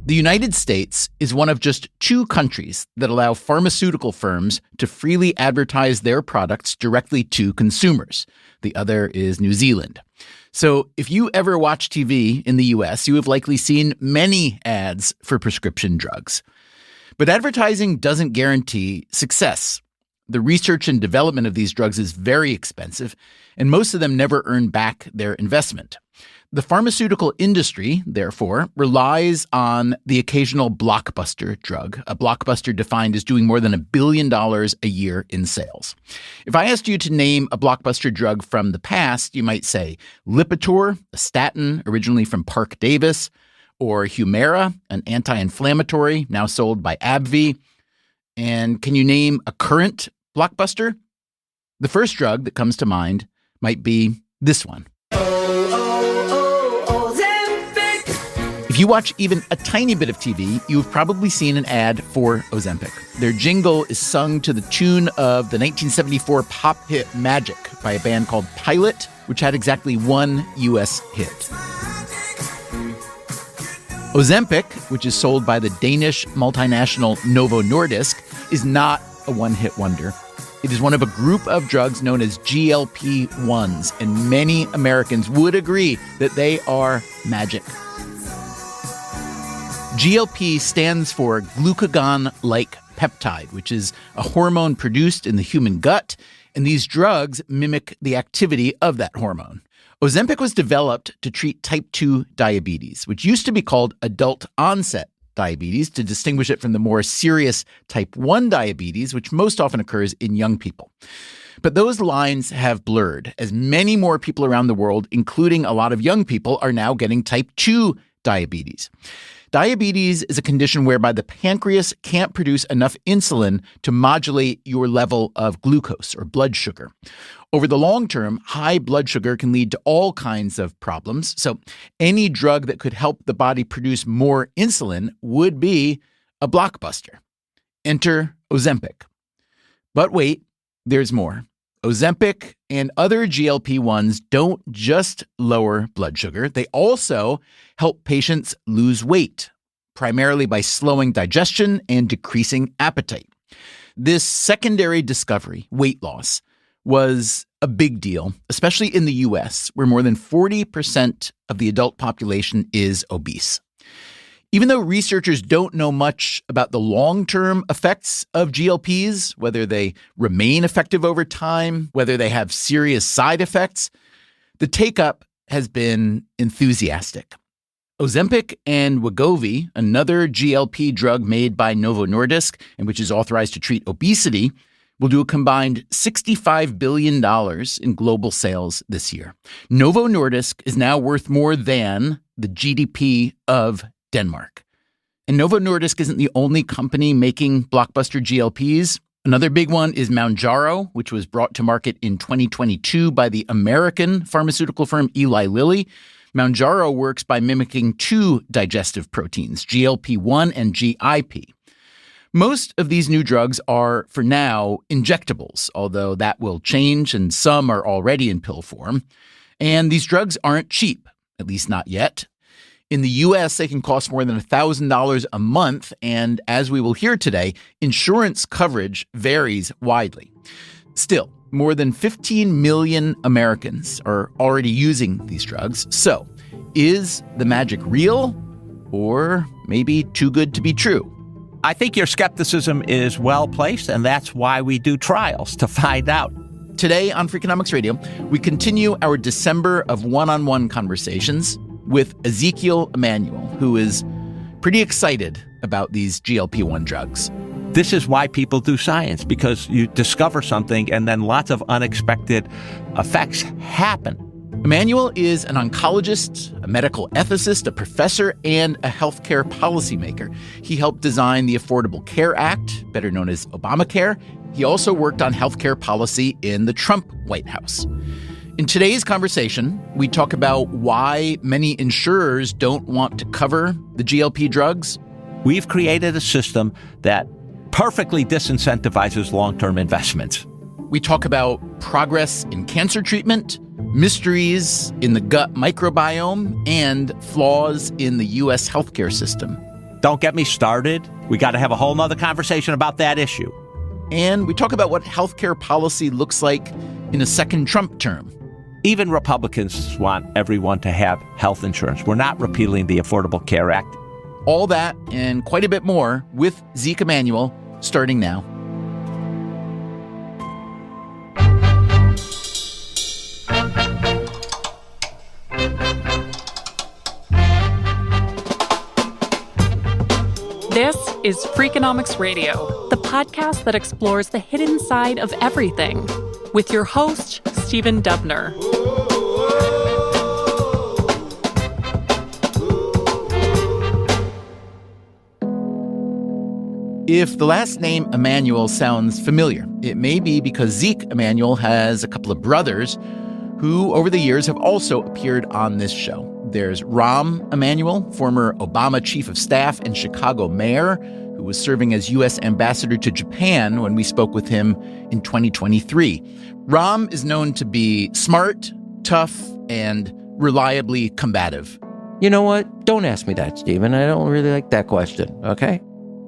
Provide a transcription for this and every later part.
The United States is one of just 2 countries that allow pharmaceutical firms to freely advertise their products directly to consumers. The other is New Zealand. So if you ever watch TV in the US, you have likely seen many ads for prescription drugs. But advertising doesn't guarantee success. The research and development of these drugs is very expensive, and most of them never earn back their investment. The pharmaceutical industry, therefore, relies on the occasional blockbuster drug, a blockbuster defined as doing more than $1 billion a year in sales. If I asked you to name a blockbuster drug from the past, you might say Lipitor, a statin originally from Parke Davis, or Humira, an anti-inflammatory now sold by AbbVie. And can you name a current blockbuster? The first drug that comes to mind might be this one. If you watch even a tiny bit of TV, you've probably seen an ad for Ozempic. Their jingle is sung to the tune of the 1974 pop hit Magic by a band called Pilot, which had exactly 1 U.S. hit. Ozempic, which is sold by the Danish multinational Novo Nordisk, is not a one-hit wonder. It is one of a group of drugs known as GLP-1s, and many Americans would agree that they are magic. GLP stands for glucagon-like peptide, which is a hormone produced in the human gut, and these drugs mimic the activity of that hormone. Ozempic was developed to treat type 2 diabetes, which used to be called adult-onset diabetes to distinguish it from the more serious type 1 diabetes, which most often occurs in young people. But those lines have blurred, as many more people around the world, including a lot of young people, are now getting type 2 diabetes. Diabetes is a condition whereby the pancreas can't produce enough insulin to modulate your level of glucose or blood sugar. Over the long term, high blood sugar can lead to all kinds of problems. So any drug that could help the body produce more insulin would be a blockbuster. Enter Ozempic. But wait, there's more. Ozempic and other GLP-1s don't just lower blood sugar. They also help patients lose weight, primarily by slowing digestion and decreasing appetite. This secondary discovery, weight loss, was a big deal, especially in the US, where more than 40% of the adult population is obese. Even though researchers don't know much about the long-term effects of GLPs, whether they remain effective over time, whether they have serious side effects, the take-up has been enthusiastic. Ozempic and Wegovy, another GLP drug made by Novo Nordisk and which is authorized to treat obesity, will do a combined $65 billion in global sales this year. Novo Nordisk is now worth more than the GDP of Denmark. And Novo Nordisk isn't the only company making blockbuster GLPs. Another big one is Mounjaro, which was brought to market in 2022 by the American pharmaceutical firm Eli Lilly. Mounjaro works by mimicking 2 digestive proteins, GLP-1 and GIP. Most of these new drugs are, for now, injectables, although that will change and some are already in pill form. And these drugs aren't cheap, at least not yet. In the U.S., they can cost more than $1,000 a month, and as we will hear today, insurance coverage varies widely. Still, more than 15 million Americans are already using these drugs. So, is the magic real, or maybe too good to be true? I think your skepticism is well placed, and that's why we do trials, to find out. Today on Freakonomics Radio, we continue our December of one-on-one conversations with Ezekiel Emanuel, who is pretty excited about these GLP-1 drugs. This is why people do science, because you discover something and then lots of unexpected effects happen. Emanuel is an oncologist, a medical ethicist, a professor, and a healthcare policymaker. He helped design the Affordable Care Act, better known as Obamacare. He also worked on healthcare policy in the Trump White House. In today's conversation, we talk about why many insurers don't want to cover the GLP drugs. We've created a system that perfectly disincentivizes long-term investments. We talk about progress in cancer treatment, mysteries in the gut microbiome, and flaws in the U.S. healthcare system. Don't get me started. We got to have a whole nother conversation about that issue. And we talk about what healthcare policy looks like in a second Trump term. Even Republicans want everyone to have health insurance. We're not repealing the Affordable Care Act. All that and quite a bit more with Ezekiel Emanuel, starting now. This is Freakonomics Radio, the podcast that explores the hidden side of everything, with your host, Stephen Dubner. If the last name Emanuel sounds familiar, it may be because Ezekiel Emanuel has a couple of brothers who, over the years, have also appeared on this show. There's Rahm Emanuel, former Obama chief of staff and Chicago mayor, who was serving as U.S. ambassador to Japan when we spoke with him in 2023. Rahm is known to be smart, tough, and reliably combative. You know what? Don't ask me that, Stephen. I don't really like that question, okay?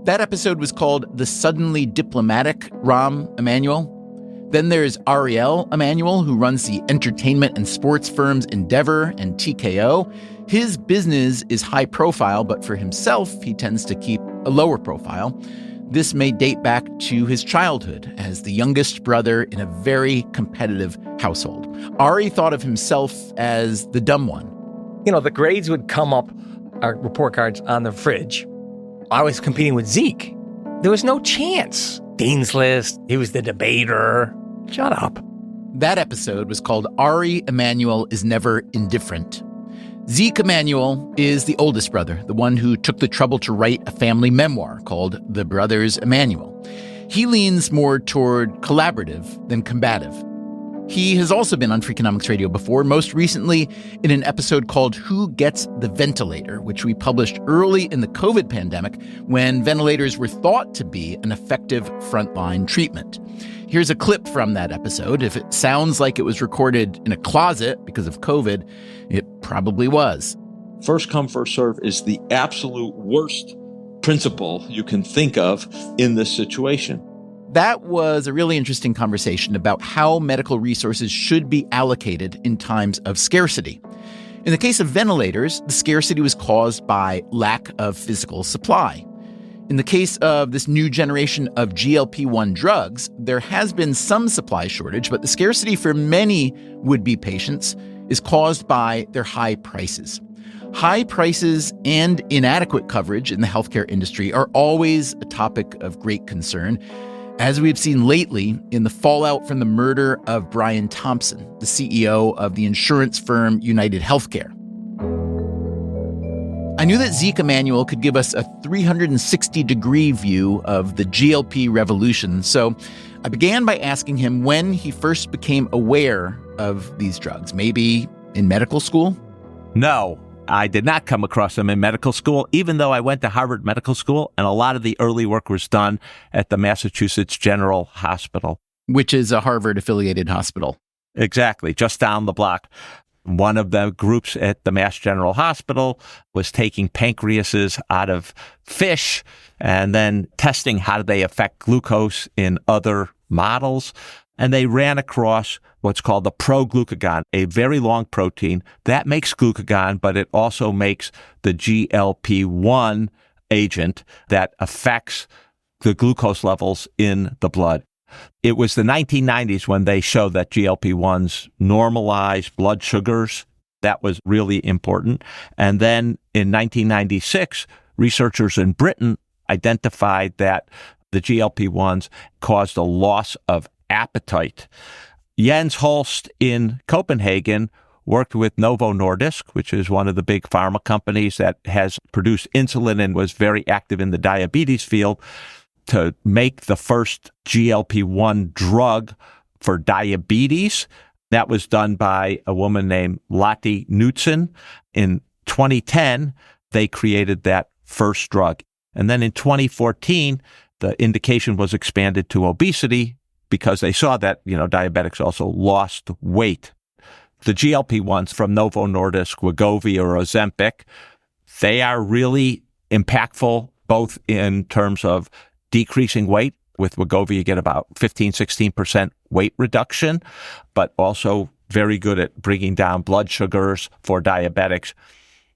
That episode was called The Suddenly Diplomatic Rahm Emanuel. Then there's Ariel Emanuel, who runs the entertainment and sports firms Endeavor and TKO. His business is high profile, but for himself, he tends to keep a lower profile. This may date back to his childhood as the youngest brother in a very competitive household. Ari thought of himself as the dumb one. You know, the grades would come up, our report cards on the fridge. I was competing with Zeke. There was no chance. Dean's List, he was the debater. Shut up. That episode was called Ari Emanuel is Never Indifferent. Ezekiel Emanuel is the oldest brother, the one who took the trouble to write a family memoir called The Brothers Emanuel. He leans more toward collaborative than combative. He has also been on Freakonomics Radio before, most recently in an episode called Who Gets the Ventilator, which we published early in the COVID pandemic when ventilators were thought to be an effective frontline treatment. Here's a clip from that episode. If it sounds like it was recorded in a closet because of COVID, it probably was. First come, first serve is the absolute worst principle you can think of in this situation. That was a really interesting conversation about how medical resources should be allocated in times of scarcity. In the case of ventilators, the scarcity was caused by lack of physical supply. In the case of this new generation of GLP-1 drugs, there has been some supply shortage, but the scarcity for many would-be patients is caused by their high prices. High prices and inadequate coverage in the healthcare industry are always a topic of great concern, as we've seen lately in the fallout from the murder of Brian Thompson, the CEO of the insurance firm United Healthcare. I knew that Ezekiel Emanuel could give us a 360-degree view of the GLP revolution, so I began by asking him when he first became aware of these drugs, maybe in medical school? No, I did not come across them in medical school, even though I went to Harvard Medical School, and a lot of the early work was done at the Massachusetts General Hospital. Which is a Harvard-affiliated hospital. Exactly, just down the block. One of the groups at the Mass General Hospital was taking pancreases out of fish and then testing how do they affect glucose in other models. And they ran across what's called the proglucagon, a very long protein that makes glucagon, but it also makes the GLP-1 agent that affects the glucose levels in the blood. It was the 1990s when they showed that GLP-1s normalize blood sugars. That was really important. And then in 1996, researchers in Britain identified that the GLP-1s caused a loss of appetite. Jens Holst in Copenhagen worked with Novo Nordisk, which is one of the big pharma companies that has produced insulin and was very active in the diabetes field, to make the first GLP-1 drug for diabetes. That was done by a woman named Lotte Knudsen. In 2010, they created that first drug. And then in 2014, the indication was expanded to obesity because they saw that, diabetics also lost weight. The GLP-1s from Novo Nordisk, Wegovy or Ozempic, they are really impactful both in terms of decreasing weight. With Wegovy, you get about 15-16% weight reduction, but also very good at bringing down blood sugars for diabetics.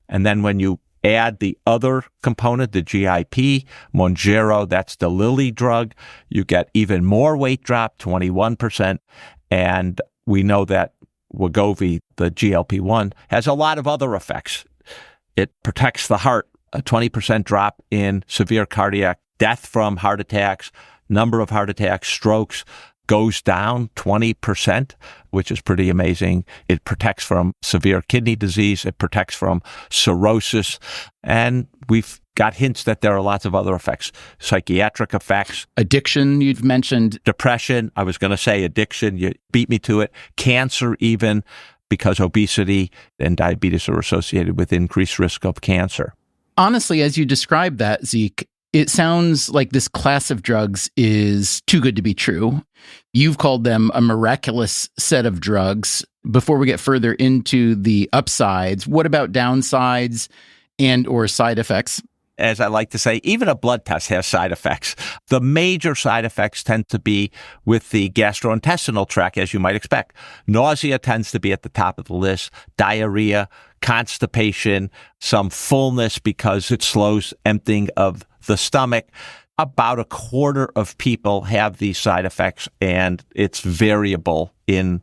And then when you add the other component, the GIP, Mounjaro, that's the Lilly drug, you get even more weight drop, 21%. And we know that Wegovy, the GLP-1, has a lot of other effects. It protects the heart, a 20% drop in severe cardiac death from heart attacks, number of heart attacks, strokes goes down 20%, which is pretty amazing. It protects from severe kidney disease. It protects from cirrhosis. And we've got hints that there are lots of other effects, psychiatric effects. Addiction, you've mentioned. Depression. I was going to say addiction. You beat me to it. Cancer even, because obesity and diabetes are associated with increased risk of cancer. Honestly, as you describe that, Zeke, it sounds like this class of drugs is too good to be true. You've called them a miraculous set of drugs. Before we get further into the upsides, what about downsides and or side effects? As I like to say, even a blood test has side effects. The major side effects tend to be with the gastrointestinal tract, as you might expect. Nausea tends to be at the top of the list, diarrhea, constipation, some fullness because it slows emptying of the stomach. About a quarter of people have these side effects, and it's variable in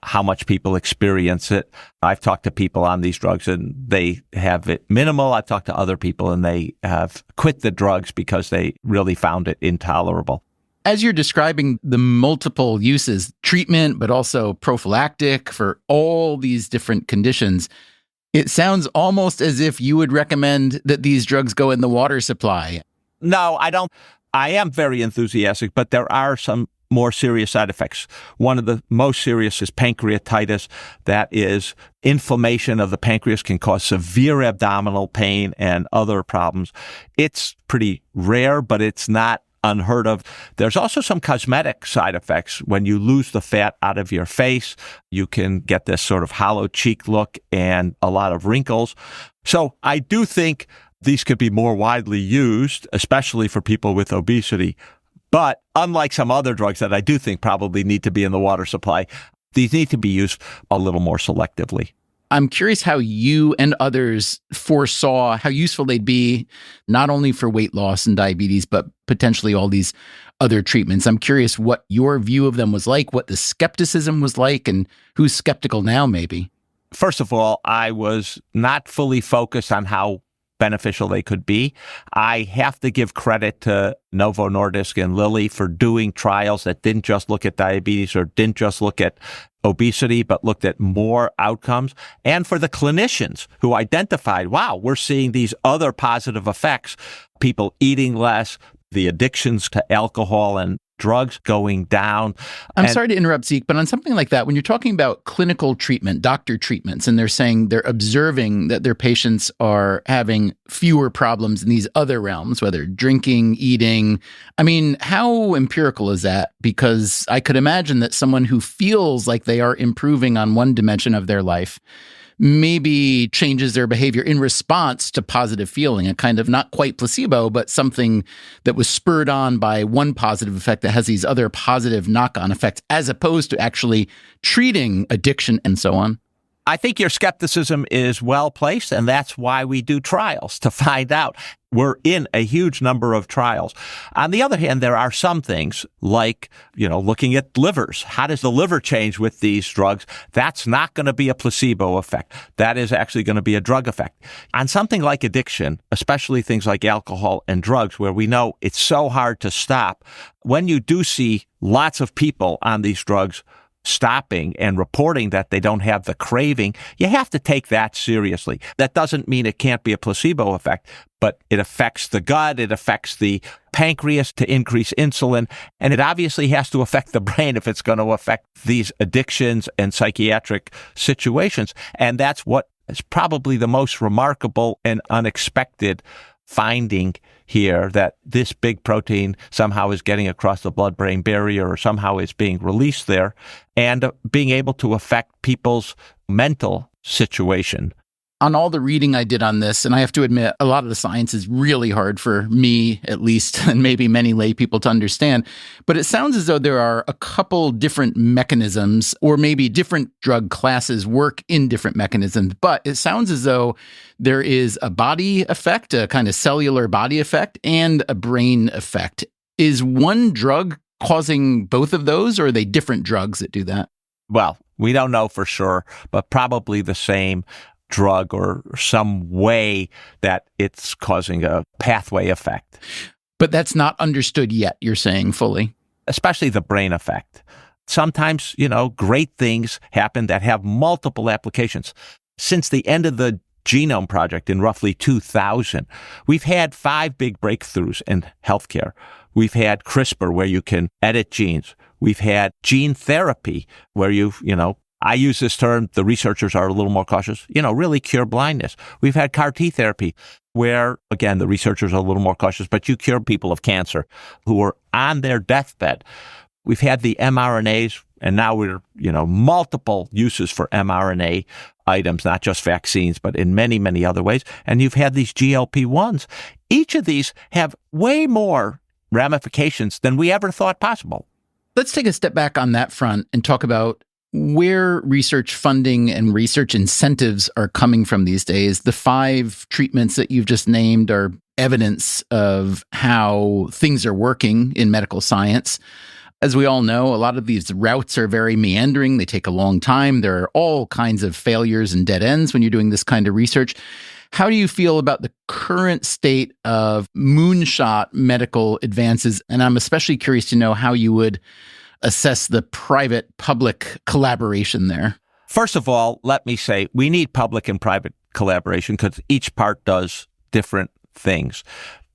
how much people experience it. I've talked to people on these drugs and they have it minimal. I've talked to other people and they have quit the drugs because they really found it intolerable. As you're describing the multiple uses, treatment, but also prophylactic for all these different conditions, it sounds almost as if you would recommend that these drugs go in the water supply. No, I don't. I am very enthusiastic, but there are some more serious side effects. One of the most serious is pancreatitis. That is inflammation of the pancreas, can cause severe abdominal pain and other problems. It's pretty rare, but it's not unheard of. There's also some cosmetic side effects. When you lose the fat out of your face, you can get this sort of hollow cheek look and a lot of wrinkles. So I do think these could be more widely used, especially for people with obesity. But unlike some other drugs that I do think probably need to be in the water supply, these need to be used a little more selectively. I'm curious how you and others foresaw how useful they'd be, not only for weight loss and diabetes, but potentially all these other treatments. I'm curious what your view of them was like, what the skepticism was like, and who's skeptical now, maybe. First of all, I was not fully focused on how beneficial they could be. I have to give credit to Novo Nordisk and Lilly for doing trials that didn't just look at diabetes or didn't just look at obesity, but looked at more outcomes. And for the clinicians who identified, wow, we're seeing these other positive effects, people eating less, the addictions to alcohol and drugs going down. I'm sorry to interrupt, Zeke, but on something like that, when you're talking about clinical treatment, doctor treatments, and they're saying they're observing that their patients are having fewer problems in these other realms, whether drinking, eating, I mean, how empirical is that? Because I could imagine that someone who feels like they are improving on one dimension of their life maybe changes their behavior in response to positive feeling, a kind of not quite placebo, but something that was spurred on by one positive effect that has these other positive knock-on effects, as opposed to actually treating addiction and so on. I think your skepticism is well placed, and that's why we do trials, to find out. We're in a huge number of trials. On the other hand, there are some things like, looking at livers. How does the liver change with these drugs? That's not going to be a placebo effect. That is actually going to be a drug effect. On something like addiction, especially things like alcohol and drugs, where we know it's so hard to stop, when you do see lots of people on these drugs stopping and reporting that they don't have the craving, you have to take that seriously. That doesn't mean it can't be a placebo effect, but it affects the gut, it affects the pancreas to increase insulin, and it obviously has to affect the brain if it's going to affect these addictions and psychiatric situations. And that's what is probably the most remarkable and unexpected finding here, that this big protein somehow is getting across the blood-brain barrier or somehow is being released there and being able to affect people's mental situation. On all the reading I did on this, and I have to admit, a lot of the science is really hard for me, at least, and maybe many lay people to understand. But it sounds as though there are a couple different mechanisms, or maybe different drug classes work in different mechanisms. But it sounds as though there is a body effect, a kind of cellular body effect, and a brain effect. Is one drug causing both of those, or are they different drugs that do that? Well, we don't know for sure, but probably the same drug or some way that it's causing a pathway effect. But that's not understood yet, you're saying, fully. Especially the brain effect. Sometimes, great things happen that have multiple applications. Since the end of the Genome Project in roughly 2000, we've had 5 big breakthroughs in healthcare. We've had CRISPR, where you can edit genes. We've had gene therapy, where I use this term, the researchers are a little more cautious, really cure blindness. We've had CAR T therapy, where, again, the researchers are a little more cautious, but you cure people of cancer who are on their deathbed. We've had the mRNAs, and now we're, multiple uses for mRNA items, not just vaccines, but in many, many other ways. And you've had these GLP-1s. Each of these have way more ramifications than we ever thought possible. Let's take a step back on that front and talk about where research funding and research incentives are coming from these days. The 5 treatments that you've just named are evidence of how things are working in medical science. As we all know, a lot of these routes are very meandering. They take a long time. There are all kinds of failures and dead ends when you're doing this kind of research. How do you feel about the current state of moonshot medical advances? And I'm especially curious to know how you would assess the private-public collaboration there. First of all, let me say we need public and private collaboration because each part does different things.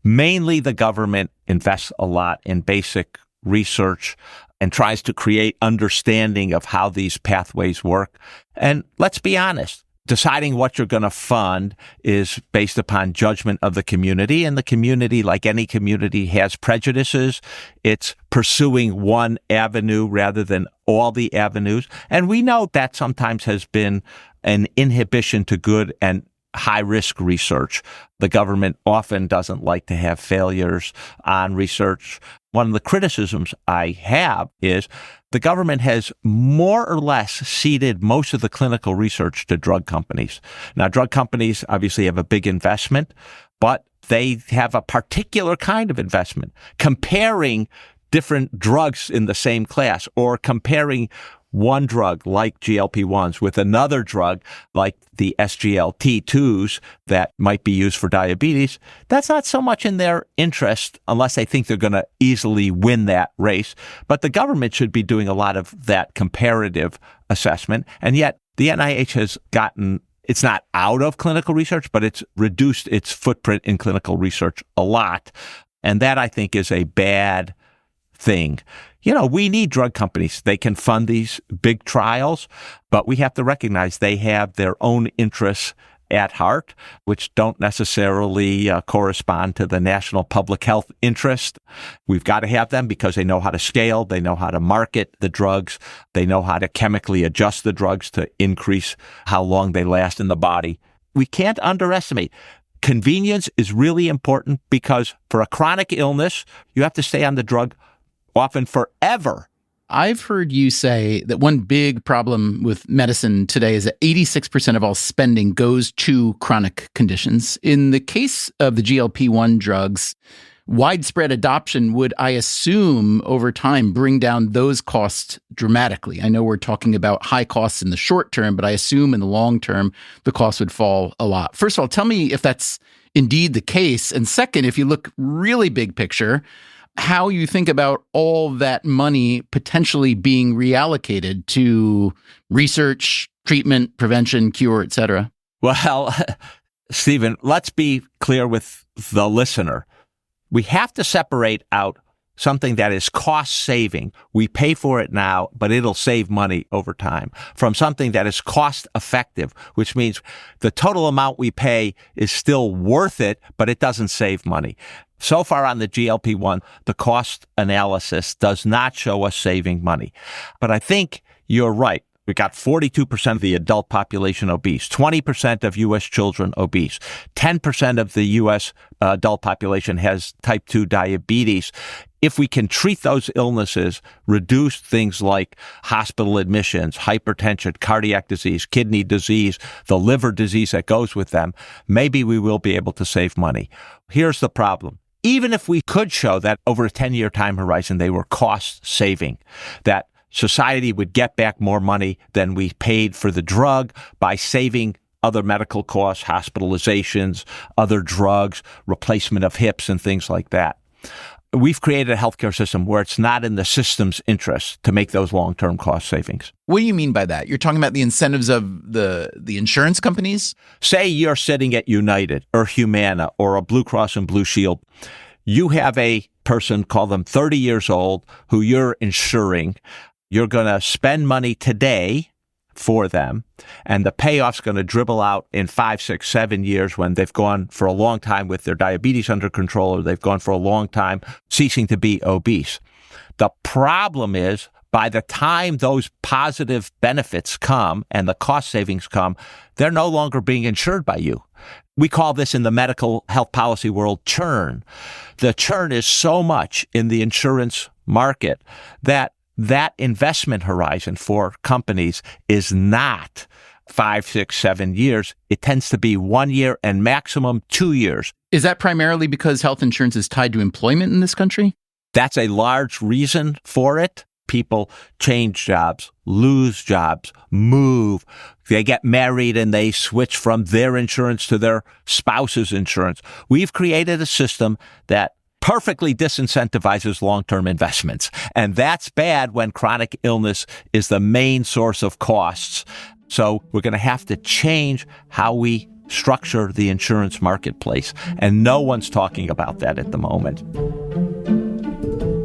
Mainly the government invests a lot in basic research and tries to create understanding of how these pathways work. And let's be honest, deciding what you're going to fund is based upon judgment of the community. And the community, like any community, has prejudices. It's pursuing one avenue rather than all the avenues. And we know that sometimes has been an inhibition to good and high-risk research. The government often doesn't like to have failures on research. One of the criticisms I have is the government has more or less ceded most of the clinical research to drug companies. Now, drug companies obviously have a big investment, but they have a particular kind of investment, comparing different drugs in the same class or comparing one drug like GLP-1s with another drug like the SGLT2s that might be used for diabetes. That's not so much in their interest unless they think they're going to easily win that race. But the government should be doing a lot of that comparative assessment. And yet the NIH has gotten, it's not out of clinical research, but it's reduced its footprint in clinical research a lot. And that, I think, is a bad thing. We need drug companies. They can fund these big trials, but we have to recognize they have their own interests at heart, which don't necessarily correspond to the national public health interest. We've got to have them because they know how to scale, they know how to market the drugs, they know how to chemically adjust the drugs to increase how long they last in the body. We can't underestimate. Convenience is really important because for a chronic illness, you have to stay on the drug often forever. I've heard you say that one big problem with medicine today is that 86% of all spending goes to chronic conditions. In the case of the GLP-1 drugs, widespread adoption would, I assume, over time bring down those costs dramatically. I know we're talking about high costs in the short term, but I assume in the long term, the costs would fall a lot. First of all, tell me if that's indeed the case. And second, if you look really big picture, how you think about all that money potentially being reallocated to research, treatment, prevention, cure, et cetera. Well, Stephen, let's be clear with the listener. We have to separate out something that is cost saving. We pay for it now, but it'll save money over time, from something that is cost effective, which means the total amount we pay is still worth it, but it doesn't save money. So far on the GLP-1, the cost analysis does not show us saving money. But I think you're right. We got 42% of the adult population obese, 20% of U.S. children obese, 10% of the U.S. Adult population has type 2 diabetes. If we can treat those illnesses, reduce things like hospital admissions, hypertension, cardiac disease, kidney disease, the liver disease that goes with them, maybe we will be able to save money. Here's the problem. Even if we could show that over a 10-year time horizon, they were cost saving, that society would get back more money than we paid for the drug by saving other medical costs, hospitalizations, other drugs, replacement of hips and things like that. We've created a healthcare system where it's not in the system's interest to make those long-term cost savings. What do you mean by that? You're talking about the incentives of the insurance companies? Say you're sitting at United or Humana or a Blue Cross and Blue Shield. You have a person, call them 30 years old, who you're insuring. You're going to spend money today for them, and the payoff's going to dribble out in 5, 6, 7 years when they've gone for a long time with their diabetes under control, or they've gone for a long time ceasing to be obese. The problem is, by the time those positive benefits come and the cost savings come, they're no longer being insured by you. We call this in the medical health policy world churn. The churn is so much in the insurance market that investment horizon for companies is not 5, 6, 7 years. It tends to be 1 year and maximum 2 years. Is that primarily because health insurance is tied to employment in this country? That's a large reason for it. People change jobs, lose jobs, move. They get married and they switch from their insurance to their spouse's insurance. We've created a system that perfectly disincentivizes long-term investments. And that's bad when chronic illness is the main source of costs. So we're going to have to change how we structure the insurance marketplace. And no one's talking about that at the moment.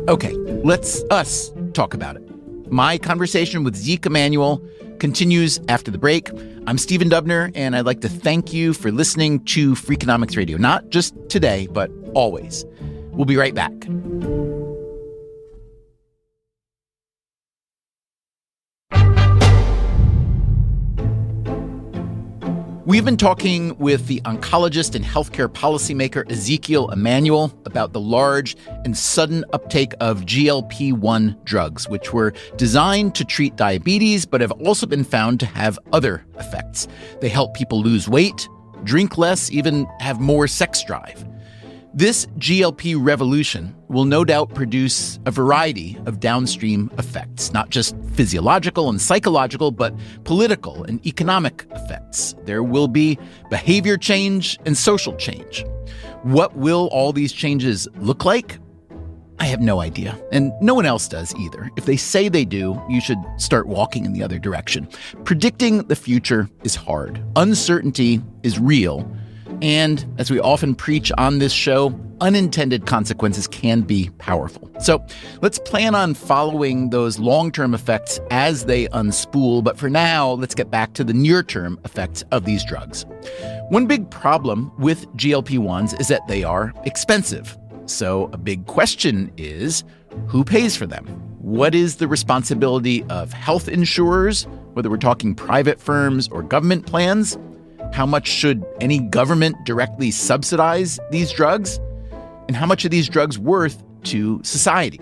Okay, let's us talk about it. My conversation with Ezekiel Emanuel continues after the break. I'm Stephen Dubner, and I'd like to thank you for listening to Freakonomics Radio, not just today, but always. We'll be right back. We've been talking with the oncologist and healthcare policymaker Ezekiel Emanuel about the large and sudden uptake of GLP-1 drugs, which were designed to treat diabetes, but have also been found to have other effects. They help people lose weight, drink less, even have more sex drive. This GLP revolution will no doubt produce a variety of downstream effects, not just physiological and psychological, but political and economic effects. There will be behavior change and social change. What will all these changes look like? I have no idea, and no one else does either. If they say they do, you should start walking in the other direction. Predicting the future is hard. Uncertainty is real. And as we often preach on this show, unintended consequences can be powerful. So let's plan on following those long-term effects as they unspool. But for now, let's get back to the near-term effects of these drugs. One big problem with GLP-1s is that they are expensive. So a big question is, who pays for them? What is the responsibility of health insurers, whether we're talking private firms or government plans? How much should any government directly subsidize these drugs? And how much are these drugs worth to society?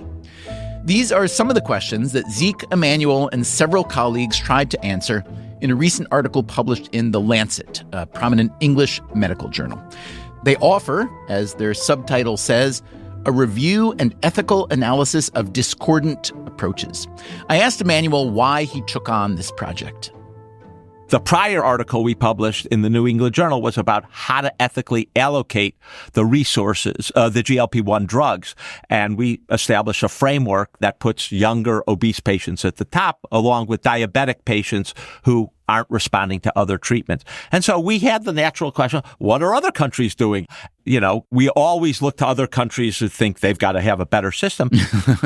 These are some of the questions that Ezekiel Emanuel and several colleagues tried to answer in a recent article published in The Lancet, a prominent English medical journal. They offer, as their subtitle says, a review and ethical analysis of discordant approaches. I asked Emanuel why he took on this project. The prior article we published in the New England Journal was about how to ethically allocate the resources, the GLP-1 drugs. And we established a framework that puts younger obese patients at the top, along with diabetic patients who aren't responding to other treatments. And so we had the natural question, what are other countries doing? we always look to other countries who think they've got to have a better system.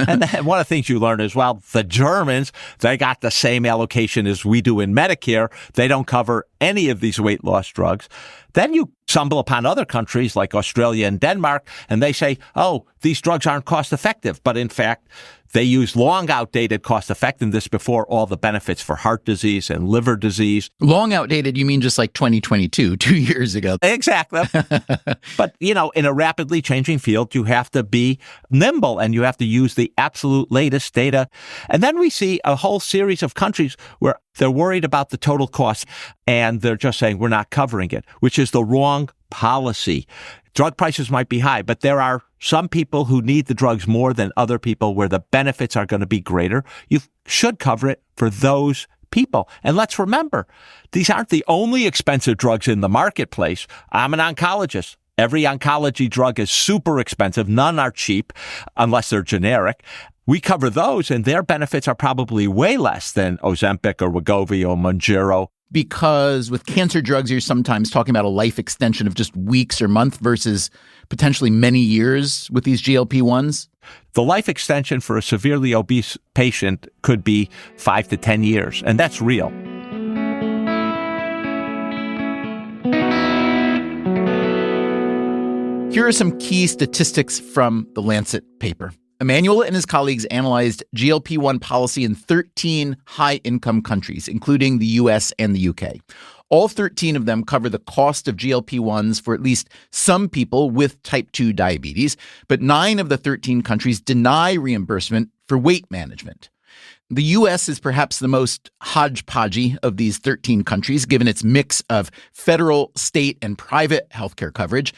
And then one of the things you learn is, well, the Germans, they got the same allocation as we do in Medicare. They don't cover any of these weight loss drugs. Then you stumble upon other countries like Australia and Denmark, and they say, oh, these drugs aren't cost effective. But in fact, they use long outdated cost effectiveness before all the benefits for heart disease and liver disease. Long outdated, you mean just like 2022, 2 years ago. Exactly. But, in a rapidly changing field, you have to be nimble and you have to use the absolute latest data. And then we see a whole series of countries where they're worried about the total cost and they're just saying we're not covering it, which is the wrong policy. Drug prices might be high, but there are some people who need the drugs more than other people where the benefits are going to be greater. You should cover it for those people. And let's remember, these aren't the only expensive drugs in the marketplace. I'm an oncologist. Every oncology drug is super expensive. None are cheap unless they're generic. We cover those, and their benefits are probably way less than Ozempic or Wegovy or Mounjaro. Because with cancer drugs, you're sometimes talking about a life extension of just weeks or months versus potentially many years with these GLP-1s? The life extension for a severely obese patient could be 5 to 10 years, and that's real. Here are some key statistics from the Lancet paper. Emanuel and his colleagues analyzed GLP-1 policy in 13 high-income countries, including the U.S. and the U.K. All 13 of them cover the cost of GLP-1s for at least some people with type 2 diabetes, but 9 of the 13 countries deny reimbursement for weight management. The U.S. is perhaps the most hodgepodgey of these 13 countries, given its mix of federal, state, and private healthcare coverage.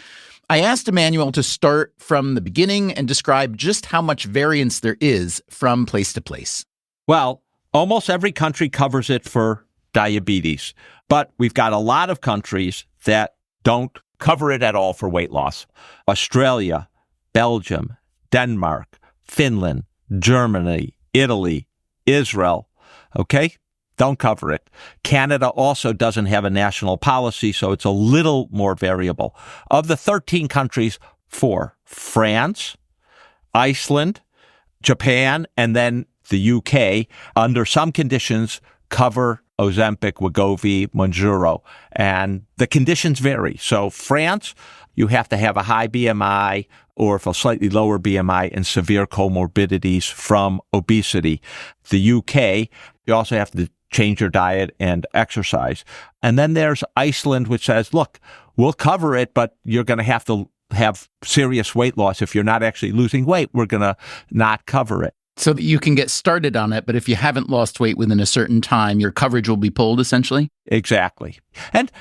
I asked Emanuel to start from the beginning and describe just how much variance there is from place to place. Well, almost every country covers it for diabetes, but we've got a lot of countries that don't cover it at all for weight loss. Australia, Belgium, Denmark, Finland, Germany, Italy, Israel, okay? Don't cover it. Canada also doesn't have a national policy, so it's a little more variable. Of the 13 countries, 4, France, Iceland, Japan, and then the UK, under some conditions, cover Ozempic, Wegovy, Mounjaro. And the conditions vary. So France, you have to have a high BMI or if a slightly lower BMI and severe comorbidities from obesity. The UK, you also have to change your diet and exercise. And then there's Iceland, which says, look, we'll cover it, but you're going to have serious weight loss. If you're not actually losing weight, we're going to not cover it. So that you can get started on it, but if you haven't lost weight within a certain time, your coverage will be pulled, essentially? Exactly. And,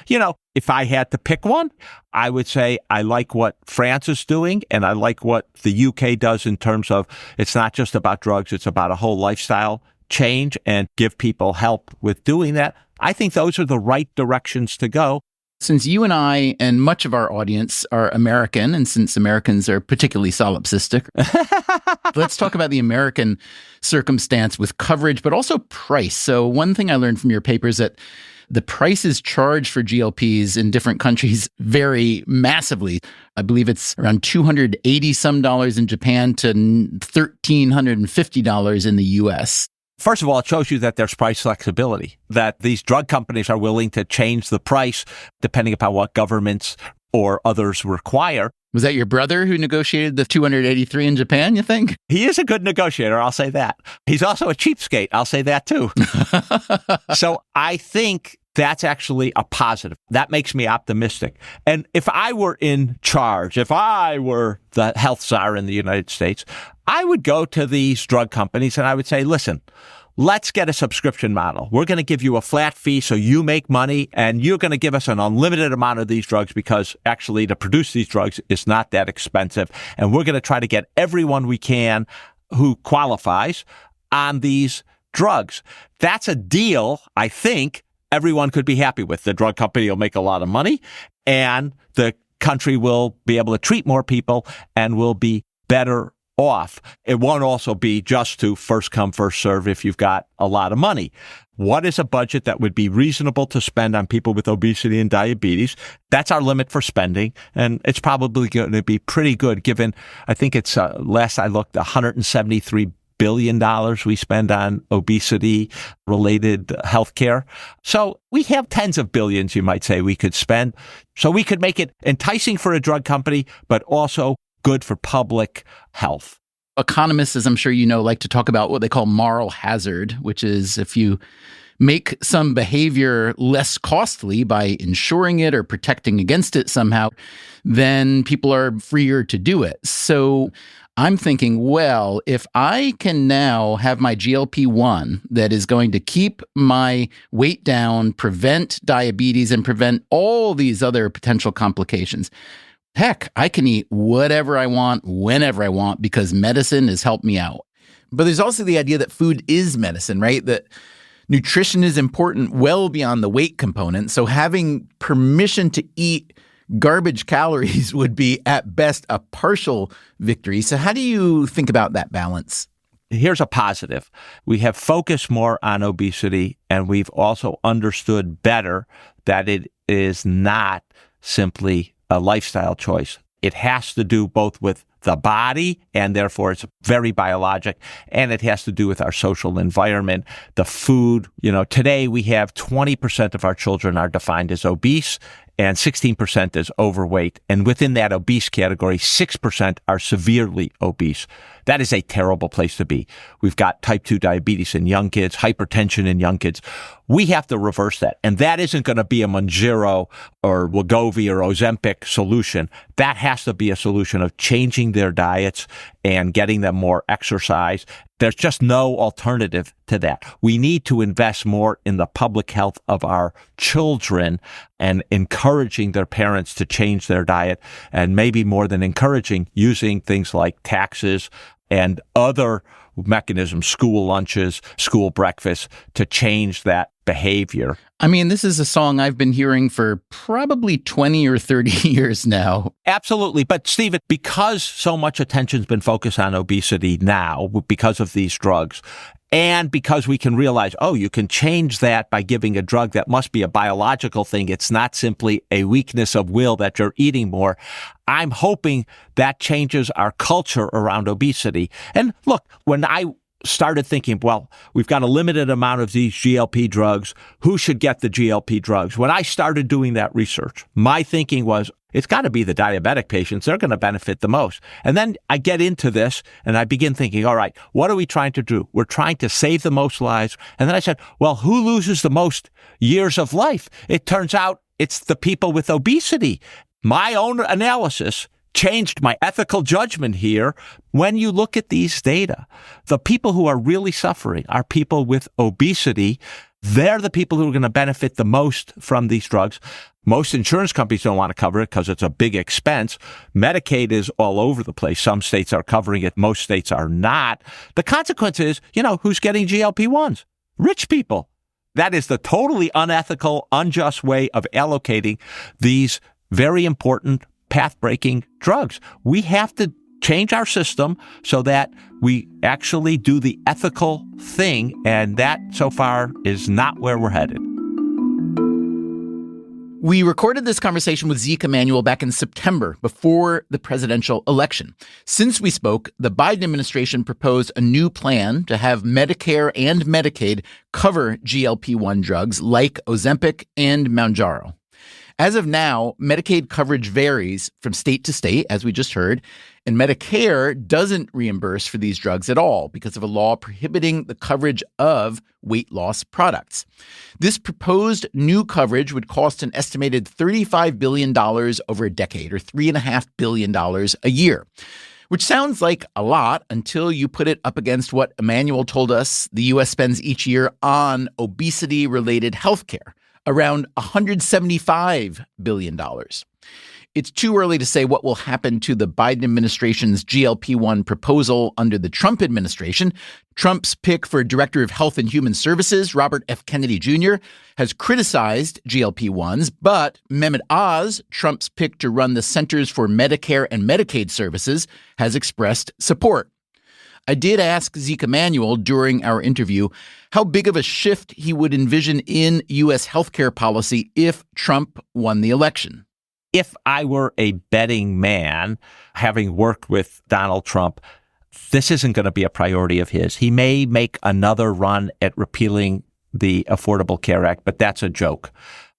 if I had to pick one, I would say I like what France is doing, and I like what the UK does in terms of it's not just about drugs, it's about a whole lifestyle change and give people help with doing that. I think those are the right directions to go. Since you and I and much of our audience are American, and since Americans are particularly solipsistic, let's talk about the American circumstance with coverage, but also price. So one thing I learned from your paper is that the prices charged for GLPs in different countries vary massively. I believe it's around $280 some in Japan to $1,350 in the US. First of all, it shows you that there's price flexibility, that these drug companies are willing to change the price depending upon what governments or others require. Was that your brother who negotiated the 283 in Japan, you think? He is a good negotiator, I'll say that. He's also a cheapskate, I'll say that too. So I think that's actually a positive. That makes me optimistic. And if I were in charge, if I were the health czar in the United States, I would go to these drug companies and I would say, listen, let's get a subscription model. We're going to give you a flat fee so you make money, and you're going to give us an unlimited amount of these drugs because actually to produce these drugs is not that expensive. And we're going to try to get everyone we can who qualifies on these drugs. That's a deal, I think, everyone could be happy with. The drug company will make a lot of money, and the country will be able to treat more people and will be better off. It won't also be just to first come, first serve if you've got a lot of money. what is a budget that would be reasonable to spend on people with obesity and diabetes. That's our limit for spending, and it's probably going to be pretty good given, I think it's, last I looked, $173 billion we spend on obesity-related healthcare. So we have tens of billions, you might say, we could spend. So we could make it enticing for a drug company, but also good for public health. Economists, as I'm sure you know, like to talk about what they call moral hazard, which is if you make some behavior less costly by insuring it or protecting against it somehow, then people are freer to do it. So I'm thinking, well, if I can now have my GLP-1 that is going to keep my weight down, prevent diabetes, and prevent all these other potential complications, heck, I can eat whatever I want, whenever I want, because medicine has helped me out. But there's also the idea that food is medicine, right? That nutrition is important well beyond the weight component. So having permission to eat garbage calories would be at best a partial victory. So how do you think about that balance? Here's a positive. We have focused more on obesity, and we've also understood better that it is not simply a lifestyle choice. It has to do both with the body, and therefore it's very biologic, and it has to do with our social environment, the food. Today we have 20% of our children are defined as obese, and 16% is overweight. And within that obese category, 6% are severely obese. That is a terrible place to be. We've got type 2 diabetes in young kids, hypertension in young kids. We have to reverse that. And that isn't going to be a Mounjaro or Wegovy or Ozempic solution. That has to be a solution of changing their diets and getting them more exercise. There's just no alternative to that. We need to invest more in the public health of our children and encouraging their parents to change their diet, and maybe more than encouraging, using things like taxes and other mechanisms, school lunches, school breakfasts, to change that behavior. I mean, this is a song I've been hearing for probably 20 or 30 years now. Absolutely. But Stephen, because so much attention's been focused on obesity now because of these drugs, and because we can realize, you can change that by giving a drug that must be a biological thing. It's not simply a weakness of will that you're eating more. I'm hoping that changes our culture around obesity. And look, when I started thinking, well, we've got a limited amount of these GLP drugs. Who should get the GLP drugs? When I started doing that research, my thinking was, it's got to be the diabetic patients. They're going to benefit the most. And then I get into this and I begin thinking, all right, what are we trying to do? We're trying to save the most lives. And then I said, well, who loses the most years of life? It turns out it's the people with obesity. My own analysis changed my ethical judgment here. When you look at these data, the people who are really suffering are people with obesity. They're the people who are going to benefit the most from these drugs. Most insurance companies don't want to cover it because it's a big expense. Medicaid is all over the place. Some states are covering it. Most states are not. The consequence is, who's getting GLP-1s? Rich people. That is the totally unethical, unjust way of allocating these very important path-breaking drugs. We have to change our system so that we actually do the ethical thing, and that so far is not where we're headed. We recorded this conversation with Ezekiel Emanuel back in September before the presidential election. Since we spoke, the Biden administration proposed a new plan to have Medicare and Medicaid cover GLP-1 drugs like Ozempic and Mounjaro. As of now, Medicaid coverage varies from state to state, as we just heard, and Medicare doesn't reimburse for these drugs at all because of a law prohibiting the coverage of weight loss products. This proposed new coverage would cost an estimated $35 billion over a decade, or $3.5 billion a year, which sounds like a lot until you put it up against what Emanuel told us the U.S. spends each year on obesity-related healthcare. Around $175 billion. It's too early to say what will happen to the Biden administration's GLP-1 proposal under the Trump administration. Trump's pick for Director of Health and Human Services, Robert F. Kennedy Jr., has criticized GLP-1s, but Mehmet Oz, Trump's pick to run the Centers for Medicare and Medicaid Services, has expressed support. I did ask Ezekiel Emanuel during our interview how big of a shift he would envision in U.S. healthcare policy if Trump won the election. If I were a betting man, having worked with Donald Trump, this isn't going to be a priority of his. He may make another run at repealing the Affordable Care Act, but that's a joke.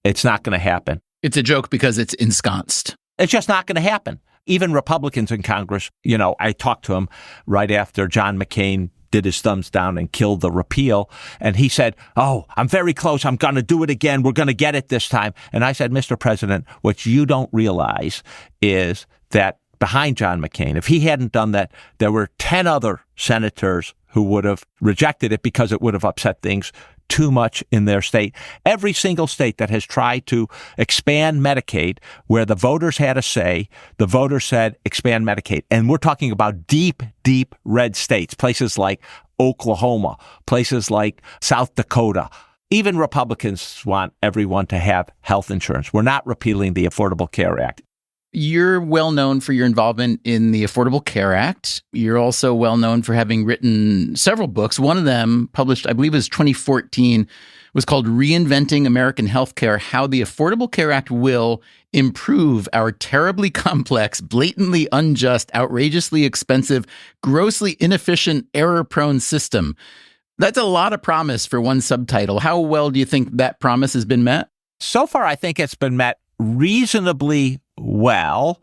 It's not going to happen. It's a joke because it's ensconced. It's just not going to happen. Even Republicans in Congress, I talked to him right after John McCain did his thumbs down and killed the repeal. And he said, I'm very close. I'm going to do it again. We're going to get it this time. And I said, Mr. President, what you don't realize is that behind John McCain, if he hadn't done that, there were 10 other senators who would have rejected it because it would have upset things too much in their state. Every single state that has tried to expand Medicaid, where the voters had a say, the voters said expand Medicaid. And we're talking about deep, deep red states, places like Oklahoma, places like South Dakota. Even Republicans want everyone to have health insurance. We're not repealing the Affordable Care Act. You're well known for your involvement in the Affordable Care Act. You're also well known for having written several books. One of them, published, I believe it was 2014, was called Reinventing American Healthcare: How the Affordable Care Act Will Improve Our Terribly Complex, Blatantly Unjust, Outrageously Expensive, Grossly Inefficient, Error-Prone System. That's a lot of promise for one subtitle. How well do you think that promise has been met? So far, I think it's been met reasonably well.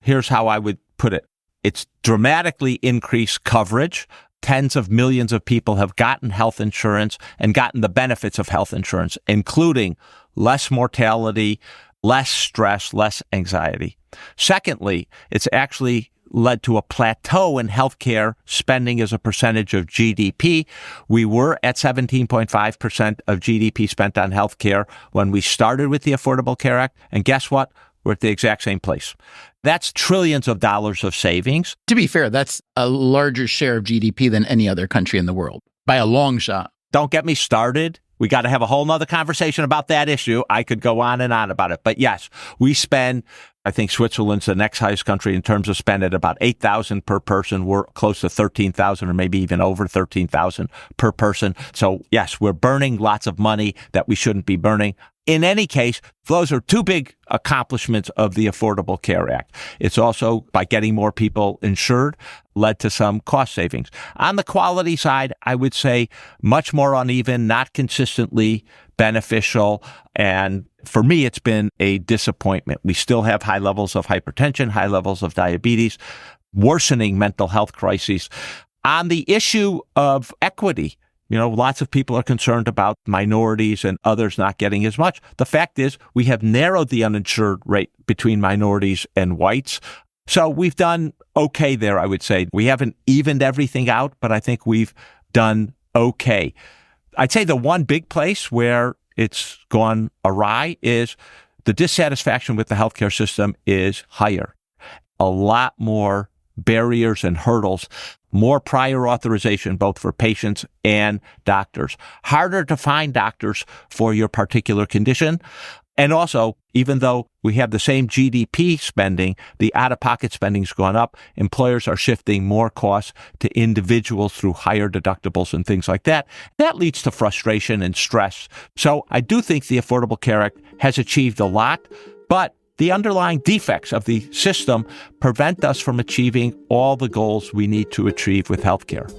Here's how I would put it. It's dramatically increased coverage. Tens of millions of people have gotten health insurance and gotten the benefits of health insurance, including less mortality, less stress, less anxiety. Secondly, it's actually led to a plateau in healthcare spending as a percentage of GDP. We were at 17.5% of GDP spent on healthcare when we started with the Affordable Care Act. And guess what? We're at the exact same place. That's trillions of dollars of savings. To be fair, that's a larger share of GDP than any other country in the world, by a long shot. Don't get me started. We got to have a whole nother conversation about that issue. I could go on and on about it. But yes, we spend, I think Switzerland's the next highest country in terms of spend at about $8,000 per person. We're close to $13,000 or maybe even over $13,000 per person. So yes, we're burning lots of money that we shouldn't be burning. In any case, those are two big accomplishments of the Affordable Care Act. It's also, by getting more people insured, led to some cost savings. On the quality side, I would say much more uneven, not consistently beneficial. And for me, it's been a disappointment. We still have high levels of hypertension, high levels of diabetes, worsening mental health crises. On the issue of equity, lots of people are concerned about minorities and others not getting as much. The fact is, we have narrowed the uninsured rate between minorities and whites. So we've done okay there, I would say. We haven't evened everything out, but I think we've done okay. I'd say the one big place where it's gone awry is the dissatisfaction with the healthcare system is higher. A lot more barriers and hurdles, more prior authorization, both for patients and doctors. Harder to find doctors for your particular condition. And also, even though we have the same GDP spending, the out-of-pocket spending's gone up. Employers are shifting more costs to individuals through higher deductibles and things like that. That leads to frustration and stress. So I do think the Affordable Care Act has achieved a lot, but the underlying defects of the system prevent us from achieving all the goals we need to achieve with healthcare.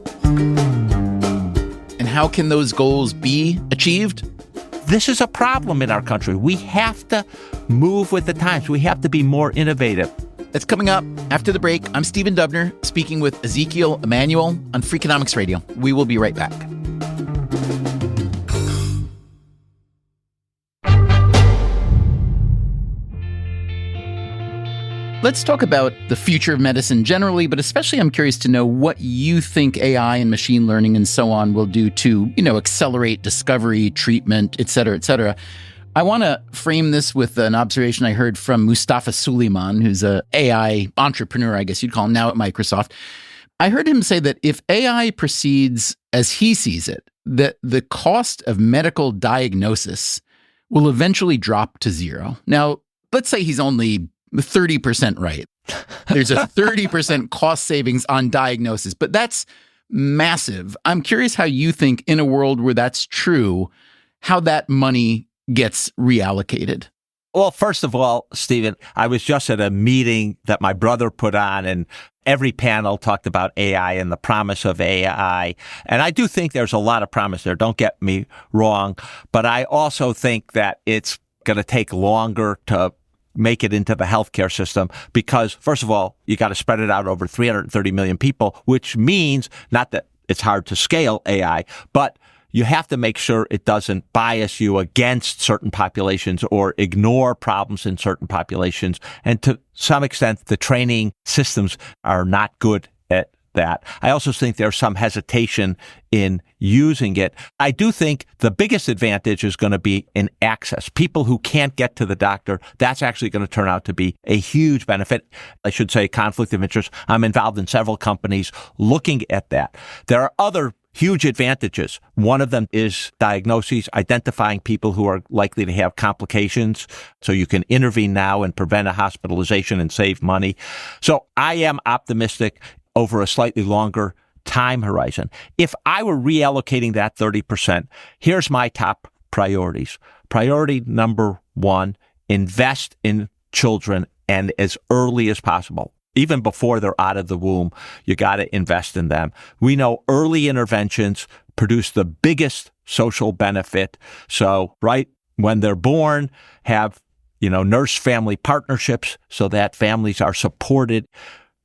And how can those goals be achieved? This is a problem in our country. We have to move with the times. We have to be more innovative. That's coming up after the break. I'm Stephen Dubner, speaking with Ezekiel Emanuel on Freakonomics Radio. We will be right back. Let's talk about the future of medicine generally, but especially I'm curious to know what you think AI and machine learning and so on will do to, accelerate discovery, treatment, et cetera, et cetera. I want to frame this with an observation I heard from Mustafa Suleyman, who's an AI entrepreneur, I guess you'd call him now at Microsoft. I heard him say that if AI proceeds as he sees it, that the cost of medical diagnosis will eventually drop to zero. Now, let's say he's only 30% right. There's a 30% cost savings on diagnosis, but that's massive. I'm curious how you think, in a world where that's true, how that money gets reallocated. Well, first of all, Stephen, I was just at a meeting that my brother put on, and every panel talked about AI and the promise of AI. And I do think there's a lot of promise there. Don't get me wrong. But I also think that it's going to take longer to make it into the healthcare system because, first of all, you got to spread it out over 330 million people, which means not that it's hard to scale AI, but you have to make sure it doesn't bias you against certain populations or ignore problems in certain populations. And to some extent, the training systems are not good at that. I also think there's some hesitation in using it. I do think the biggest advantage is going to be in access. People who can't get to the doctor, that's actually going to turn out to be a huge benefit. I should say conflict of interest. I'm involved in several companies looking at that. There are other huge advantages. One of them is diagnoses, identifying people who are likely to have complications. So you can intervene now and prevent a hospitalization and save money. So I am optimistic over a slightly longer time horizon. If I were reallocating that 30%, here's my top priorities. Priority number one, invest in children and as early as possible. Even before they're out of the womb, you got to invest in them. We know early interventions produce the biggest social benefit. So right when they're born, have, nurse-family partnerships so that families are supported.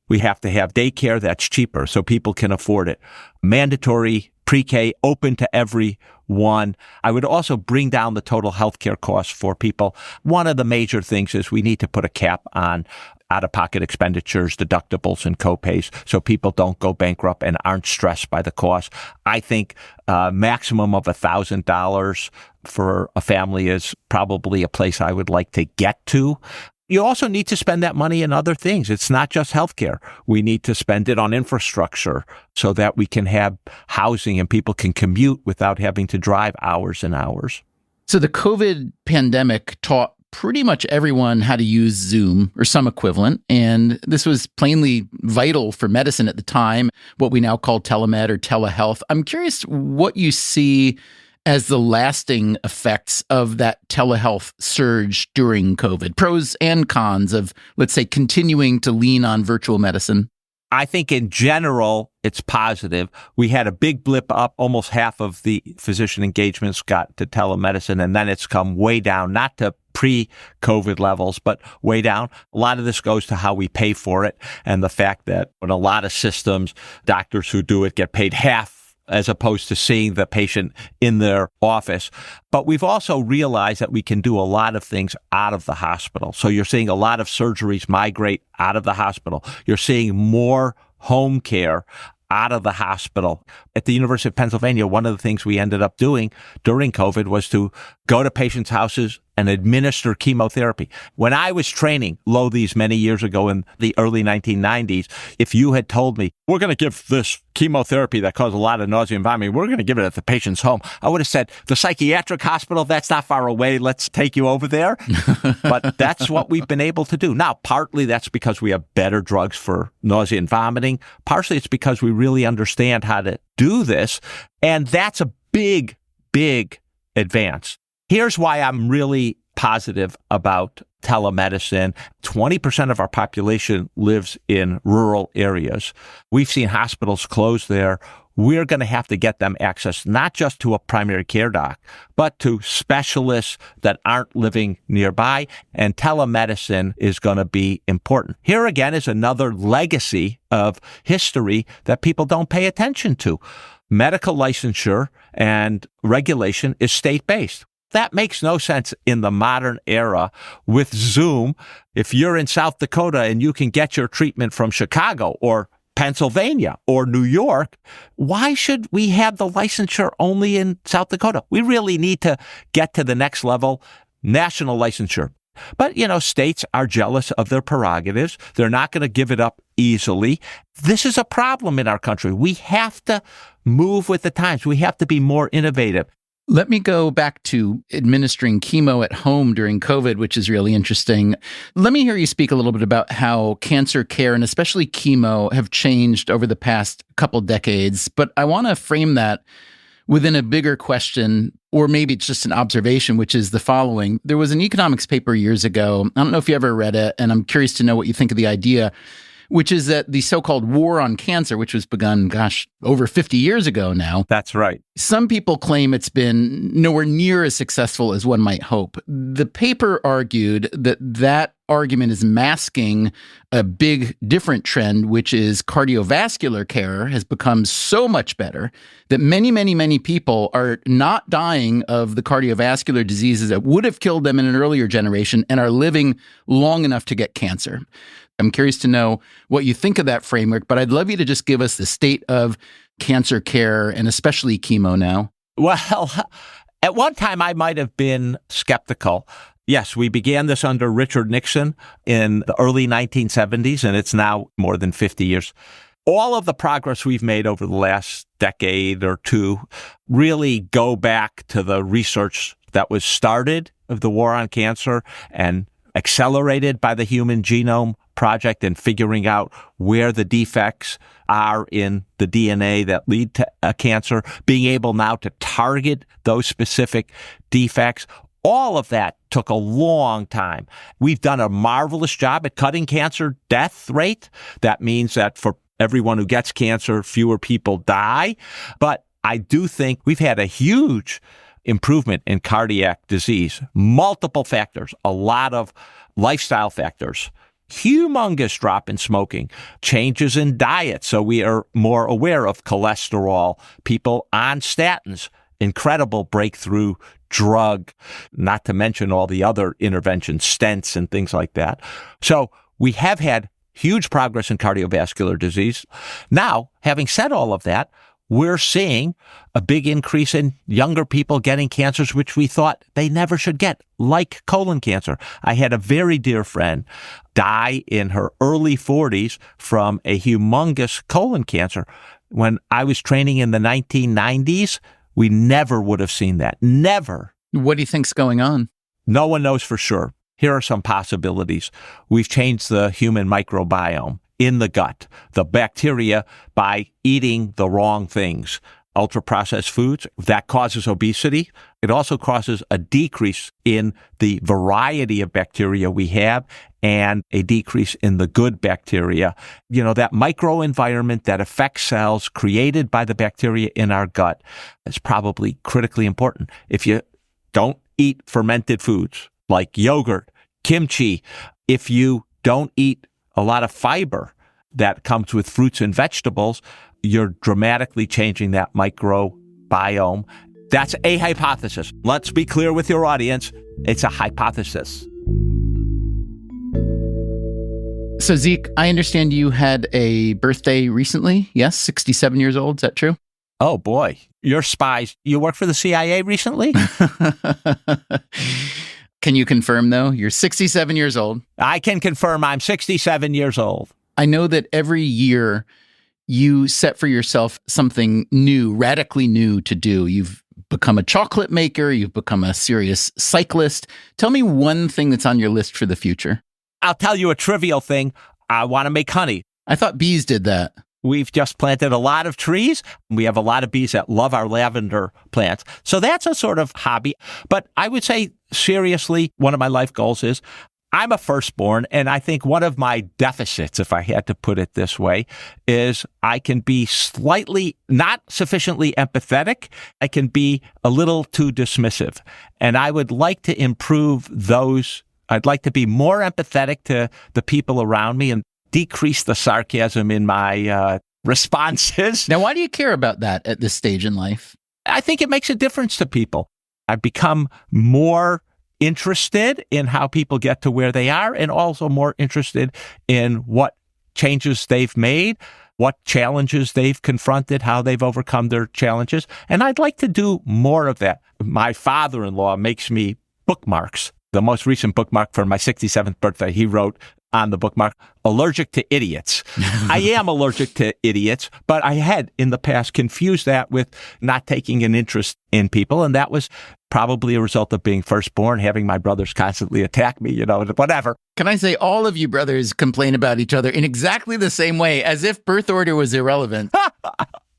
We have to have daycare that's cheaper so people can afford it. Mandatory pre-K open to everyone. I would also bring down the total healthcare costs for people. One of the major things is we need to put a cap on out-of-pocket expenditures, deductibles, and copays so people don't go bankrupt and aren't stressed by the cost. I think maximum of $1,000 for a family is probably a place I would like to get to. You also need to spend that money in other things. It's not just healthcare. We need to spend it on infrastructure so that we can have housing and people can commute without having to drive hours and hours. So the COVID pandemic taught pretty much everyone how to use Zoom or some equivalent. And this was plainly vital for medicine at the time, what we now call telemed or telehealth. I'm curious what you see as the lasting effects of that telehealth surge during COVID, pros and cons of, let's say, continuing to lean on virtual medicine. I think in general, it's positive. We had a big blip up. Almost half of the physician engagements got to telemedicine, and then it's come way down, not to pre-COVID levels, but way down. A lot of this goes to how we pay for it and the fact that in a lot of systems, doctors who do it get paid half as opposed to seeing the patient in their office. But we've also realized that we can do a lot of things out of the hospital. So you're seeing a lot of surgeries migrate out of the hospital. You're seeing more home care out of the hospital. At the University of Pennsylvania, one of the things we ended up doing during COVID was to go to patients' houses and administer chemotherapy. When I was training these many years ago in the early 1990s, if you had told me, we're going to give this chemotherapy that caused a lot of nausea and vomiting, we're going to give it at the patient's home, I would have said, the psychiatric hospital, that's not far away, let's take you over there. But that's what we've been able to do. Now, partly that's because we have better drugs for nausea and vomiting. Partially it's because we really understand how to do this. And that's a big, big advance. Here's why I'm really positive about telemedicine. 20% of our population lives in rural areas. We've seen hospitals close there. We're going to have to get them access not just to a primary care doc, but to specialists that aren't living nearby. And telemedicine is going to be important. Here again is another legacy of history that people don't pay attention to. Medical licensure and regulation is state-based. That makes no sense in the modern era with Zoom. If you're in South Dakota and you can get your treatment from Chicago or Pennsylvania or New York, why should we have the licensure only in South Dakota? We really need to get to the next level, national licensure. But, states are jealous of their prerogatives. They're not going to give it up easily. This is a problem in our country. We have to move with the times. We have to be more innovative. Let me go back to administering chemo at home during COVID, which is really interesting. Let me hear you speak a little bit about how cancer care and especially chemo have changed over the past couple decades. But I want to frame that within a bigger question, or maybe it's just an observation, which is the following. There was an economics paper years ago. I don't know if you ever read it, and I'm curious to know what you think of the idea, which is that the so-called war on cancer, which was begun, over 50 years ago now. That's right. Some people claim it's been nowhere near as successful as one might hope. The paper argued that that argument is masking a big different trend, which is cardiovascular care has become so much better that many, many, many people are not dying of the cardiovascular diseases that would have killed them in an earlier generation and are living long enough to get cancer. I'm curious to know what you think of that framework, but I'd love you to just give us the state of cancer care and especially chemo now. Well, at one time I might have been skeptical. Yes, we began this under Richard Nixon in the early 1970s, and it's now more than 50 years. All of the progress we've made over the last decade or two really go back to the research that was started of the war on cancer and accelerated by the Human Genome Project and figuring out where the defects are in the DNA that lead to a cancer, being able now to target those specific defects. All of that took a long time. We've done a marvelous job at cutting cancer death rate. That means that for everyone who gets cancer, fewer people die. But I do think we've had a huge improvement in cardiac disease. Multiple factors, a lot of lifestyle factors, humongous drop in smoking, changes in diet. So we are more aware of cholesterol, people on statins, incredible breakthrough drug, not to mention all the other interventions, stents and things like that. So we have had huge progress in cardiovascular disease. Now, having said all of that, we're seeing a big increase in younger people getting cancers, which we thought they never should get, like colon cancer. I had a very dear friend die in her early 40s from a humongous colon cancer. When I was training in the 1990s, we never would have seen that. Never. What do you think's going on? No one knows for sure. Here are some possibilities. We've changed the human microbiome in the gut, the bacteria, by eating the wrong things. Ultra-processed foods, that causes obesity. It also causes a decrease in the variety of bacteria we have and a decrease in the good bacteria. That microenvironment that affects cells created by the bacteria in our gut is probably critically important. If you don't eat fermented foods like yogurt, kimchi, if you don't eat a lot of fiber that comes with fruits and vegetables, you're dramatically changing that microbiome. That's a hypothesis. Let's be clear with your audience. It's a hypothesis. So, Zeke, I understand you had a birthday recently. Yes, 67 years old. Is that true? Oh, boy. You're spies. You worked for the CIA recently? Can you confirm, though? You're 67 years old. I can confirm I'm 67 years old. I know that every year you set for yourself something new, radically new to do. You've become a chocolate maker. You've become a serious cyclist. Tell me one thing that's on your list for the future. I'll tell you a trivial thing. I want to make honey. I thought bees did that. We've just planted a lot of trees. We have a lot of bees that love our lavender plants. So that's a sort of hobby. But I would say, seriously, one of my life goals is I'm a firstborn, and I think one of my deficits, if I had to put it this way, is I can be slightly not sufficiently empathetic. I can be a little too dismissive. And I would like to improve those. I'd like to be more empathetic to the people around me and decrease the sarcasm in my responses. Now, why do you care about that at this stage in life? I think it makes a difference to people. I've become more interested in how people get to where they are and also more interested in what changes they've made, what challenges they've confronted, how they've overcome their challenges. And I'd like to do more of that. My father-in-law makes me bookmarks. The most recent bookmark for my 67th birthday, he wrote, on the bookmark, allergic to idiots. I am allergic to idiots, but I had in the past confused that with not taking an interest in people. And that was probably a result of being firstborn, having my brothers constantly attack me, whatever. Can I say all of you brothers complain about each other in exactly the same way, as if birth order was irrelevant?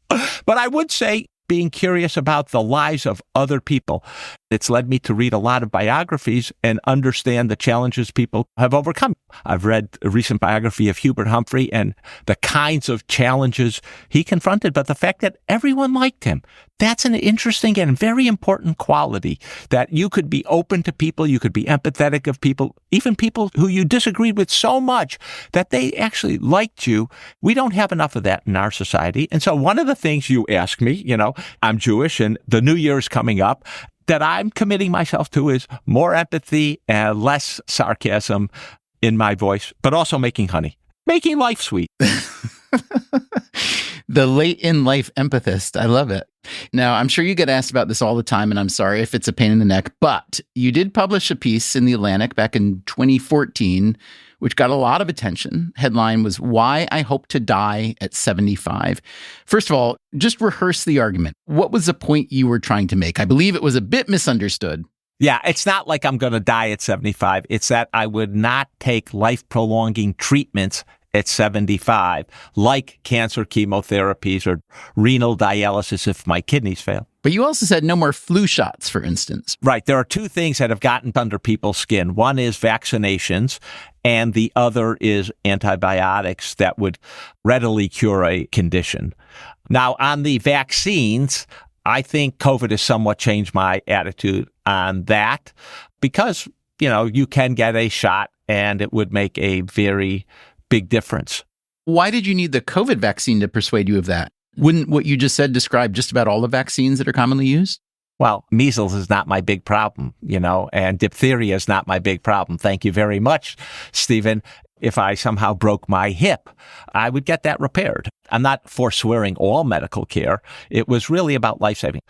But I would say being curious about the lives of other people. It's led me to read a lot of biographies and understand the challenges people have overcome. I've read a recent biography of Hubert Humphrey and the kinds of challenges he confronted, but the fact that everyone liked him, that's an interesting and very important quality, that you could be open to people, you could be empathetic of people, even people who you disagreed with so much that they actually liked you. We don't have enough of that in our society. And so one of the things you ask me, I'm Jewish and the New Year is coming up, that I'm committing myself to is more empathy and less sarcasm in my voice, but also making honey, making life sweet. The late in life empathist. I love it. Now, I'm sure you get asked about this all the time, and I'm sorry if it's a pain in the neck, but you did publish a piece in The Atlantic back in 2014, which got a lot of attention. Headline was, "Why I Hope to Die at 75. First of all, just rehearse the argument. What was the point you were trying to make? I believe it was a bit misunderstood. Yeah, it's not like I'm going to die at 75. It's that I would not take life-prolonging treatments at 75, like cancer chemotherapies or renal dialysis if my kidneys fail. But you also said no more flu shots, for instance. Right. There are two things that have gotten under people's skin. One is vaccinations, and the other is antibiotics that would readily cure a condition. Now, on the vaccines, I think COVID has somewhat changed my attitude on that because, you can get a shot and it would make a very big difference. Why did you need the COVID vaccine to persuade you of that? Wouldn't what you just said describe just about all the vaccines that are commonly used? Well, measles is not my big problem, and diphtheria is not my big problem. Thank you very much, Stephen. If I somehow broke my hip, I would get that repaired. I'm not forswearing all medical care. It was really about life-saving.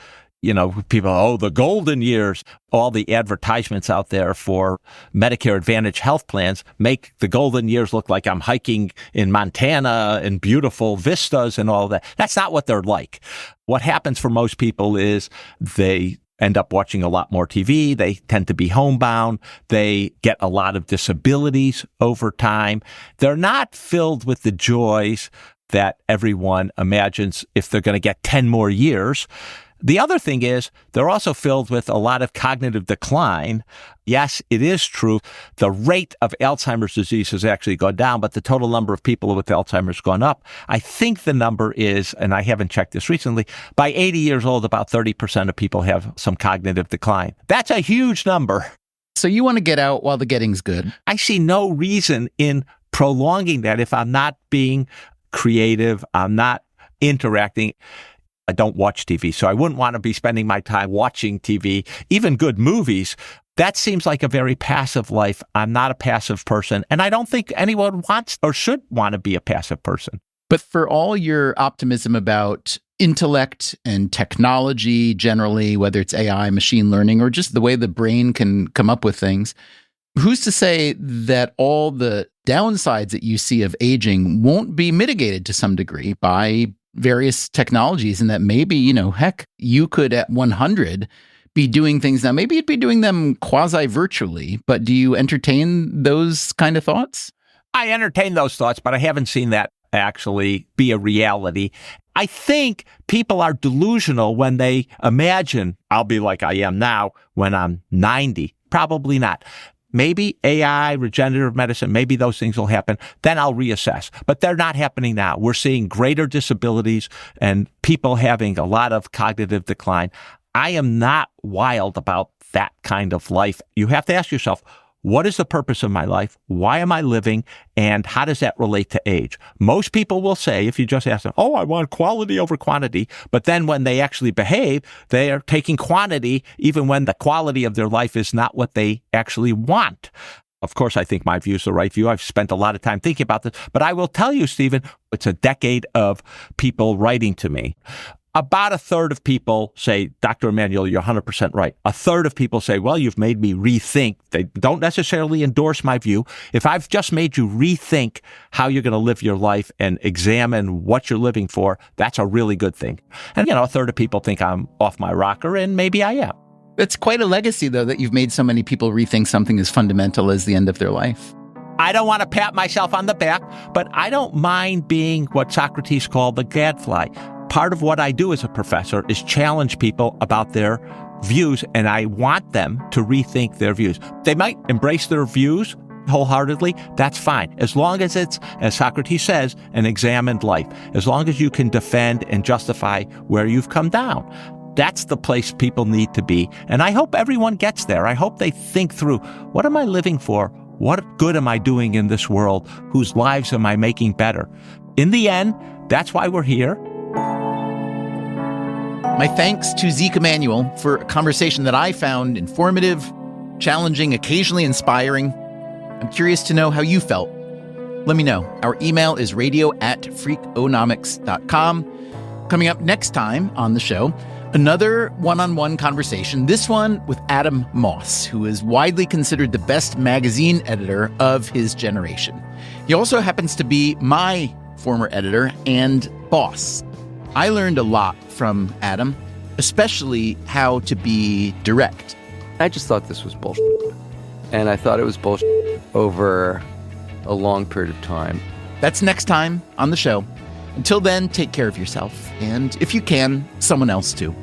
People, the golden years, all the advertisements out there for Medicare Advantage health plans make the golden years look like I'm hiking in Montana and beautiful vistas and all that. That's not what they're like. What happens for most people is they end up watching a lot more TV. They tend to be homebound. They get a lot of disabilities over time. They're not filled with the joys that everyone imagines if they're going to get 10 more years. The other thing is they're also filled with a lot of cognitive decline. Yes, it is true. The rate of Alzheimer's disease has actually gone down, but the total number of people with Alzheimer's has gone up. I think the number is, and I haven't checked this recently, by 80 years old, about 30% of people have some cognitive decline. That's a huge number. So you want to get out while the getting's good. I see no reason in prolonging that if I'm not being creative, I'm not interacting. I don't watch TV, so I wouldn't want to be spending my time watching TV, even good movies. That seems like a very passive life. I'm not a passive person, and I don't think anyone wants or should want to be a passive person. But for all your optimism about intellect and technology generally, whether it's AI, machine learning, or just the way the brain can come up with things, who's to say that all the downsides that you see of aging won't be mitigated to some degree by various technologies, and that maybe, you could at 100 be doing things now. Maybe you'd be doing them quasi-virtually, but do you entertain those kind of thoughts? I entertain those thoughts, but I haven't seen that actually be a reality. I think people are delusional when they imagine I'll be like I am now when I'm 90. Probably not. Maybe AI, regenerative medicine, maybe those things will happen. Then I'll reassess. But they're not happening now. We're seeing greater disabilities and people having a lot of cognitive decline. I am not wild about that kind of life. You have to ask yourself, what is the purpose of my life? Why am I living? And how does that relate to age? Most people will say, if you just ask them, I want quality over quantity. But then when they actually behave, they are taking quantity, even when the quality of their life is not what they actually want. Of course, I think my view is the right view. I've spent a lot of time thinking about this. But I will tell you, Stephen, it's a decade of people writing to me. about a third of people say, Dr. Emanuel, you're 100% right. A third of people say, well, you've made me rethink. They don't necessarily endorse my view. If I've just made you rethink how you're going to live your life and examine what you're living for, that's a really good thing. And, a third of people think I'm off my rocker, and maybe I am. It's quite a legacy, though, that you've made so many people rethink something as fundamental as the end of their life. I don't want to pat myself on the back, but I don't mind being what Socrates called the gadfly. Part of what I do as a professor is challenge people about their views, and I want them to rethink their views. They might embrace their views wholeheartedly. That's fine. As long as it's, as Socrates says, an examined life. As long as you can defend and justify where you've come down. That's the place people need to be. And I hope everyone gets there. I hope they think through, what am I living for? What good am I doing in this world? Whose lives am I making better? In the end, that's why we're here. My thanks to Ezekiel Emanuel for a conversation that I found informative, challenging, occasionally inspiring. I'm curious to know how you felt. Let me know. Our email is radio@freakonomics.com. Coming up next time on the show, another one-on-one conversation, this one with Adam Moss, who is widely considered the best magazine editor of his generation. He also happens to be my former editor and boss. I learned a lot from Adam, especially how to be direct. I just thought this was bullshit. And I thought it was bullshit over a long period of time. That's next time on the show. Until then, take care of yourself. And if you can, someone else too.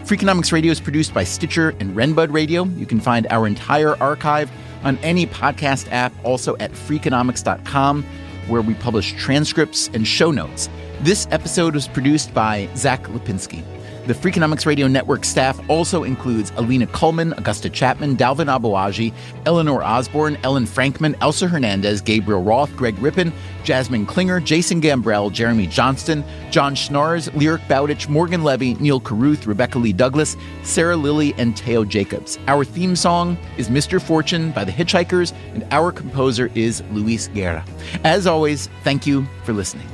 Freakonomics Radio is produced by Stitcher and Renbud Radio. You can find our entire archive on any podcast app, also at Freakonomics.com, where we publish transcripts and show notes. This episode was produced by Zach Lipinski. The Freakonomics Radio Network staff also includes Alina Kuhlman, Augusta Chapman, Dalvin Abuaji, Eleanor Osborne, Ellen Frankman, Elsa Hernandez, Gabriel Roth, Greg Rippin, Jasmine Klinger, Jason Gambrell, Jeremy Johnston, John Schnars, Lyric Bowditch, Morgan Levy, Neil Carruth, Rebecca Lee Douglas, Sarah Lilly, and Teo Jacobs. Our theme song is Mr. Fortune by the Hitchhikers, and our composer is Luis Guerra. As always, thank you for listening.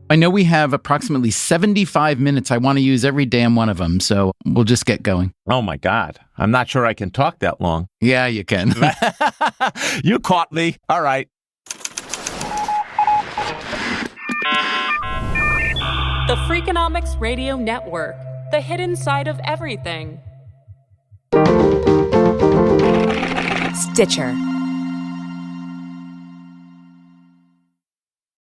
I know we have approximately 75 minutes. I want to use every damn one of them, so we'll just get going. Oh, my God. I'm not sure I can talk that long. Yeah, you can. You caught me. All right. The Freakonomics Radio Network, the hidden side of everything. Stitcher.